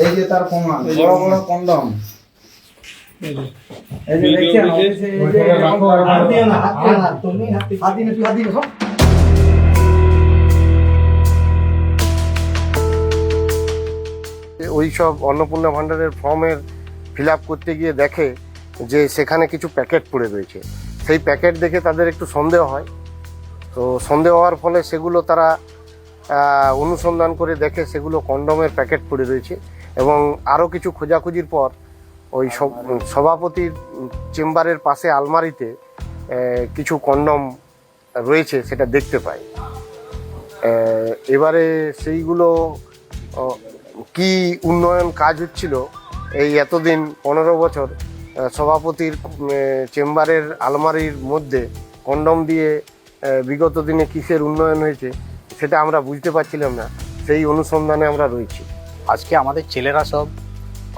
এই যে তার প্রমাণ, বড় বড় কন্ডম। এই যে দেখছেন অফিসে এই যে এরকম হাত দিও না, হাত দিও না, তুমি হাত দিও না, তুই হাত দিও না। ওই সব অন্নপূর্ণা ভাণ্ডারের ফর্মের ফিল আপ করতে গিয়ে দেখে যে সেখানে কিছু প্যাকেট পড়ে রয়েছে। সেই প্যাকেট দেখে তাদের একটু সন্দেহ হয়। তো সন্দেহ হওয়ার ফলে সেগুলো তারা অনুসন্ধান করে দেখে সেগুলো কন্ডমের প্যাকেট পড়ে রয়েছে। এবং আরও কিছু খোঁজাখুঁজির পর ওই সভাপতির চেম্বারের পাশে আলমারিতে কিছু কন্ডম রয়েছে সেটা দেখতে পাই। এবারে সেইগুলো কি উন্নয়ন কাজ হচ্ছিল এই এতদিন 15 বছর সভাপতির চেম্বারের আলমারির মধ্যে কন্ডম দিয়ে বিগত দিনে কিসের উন্নয়ন হয়েছে সেটা আমরা বুঝতে পারছিলাম না। সেই অনুসন্ধানে আমরা রয়েছি। আজকে আমাদের ছেলেরা সব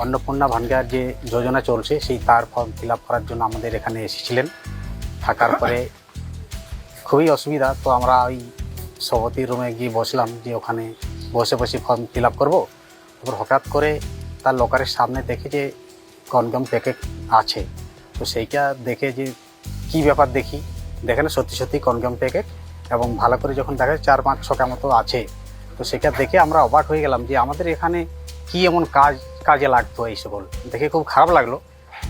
অন্নপূর্ণা ভাণ্ডার যে যোজনা চলছে সেই তার ফর্ম ফিল আপ করার জন্য আমাদের এখানে এসেছিলেন। থাকার পরে খুবই অসুবিধা, তো আমরা ওই সভাপতির রুমে গিয়ে বসলাম, যে ওখানে বসে বসে ফর্ম ফিল আপ করবো। তারপর হঠাৎ করে তার লকারের সামনে দেখে যে কন্ডম প্যাকেট আছে। তো সেইটা দেখে যে কি ব্যাপার দেখে না সত্যি সত্যি কন্ডম প্যাকেট, এবং ভালো করে যখন দেখা যায় 4-5-6টা মতো আছে। তো সেটা দেখে আমরা অবাক হয়ে গেলাম যে আমাদের এখানে কি এমন কাজে লাগতো। এই সকল দেখে খুব খারাপ লাগলো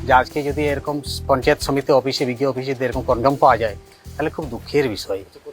যে আজকে যদি এরকম পঞ্চায়েত সমিতি অফিসে, বিজ্ঞ অফিসে এরকম কন্ডম পাওয়া যায় তাহলে খুব দুঃখের বিষয়।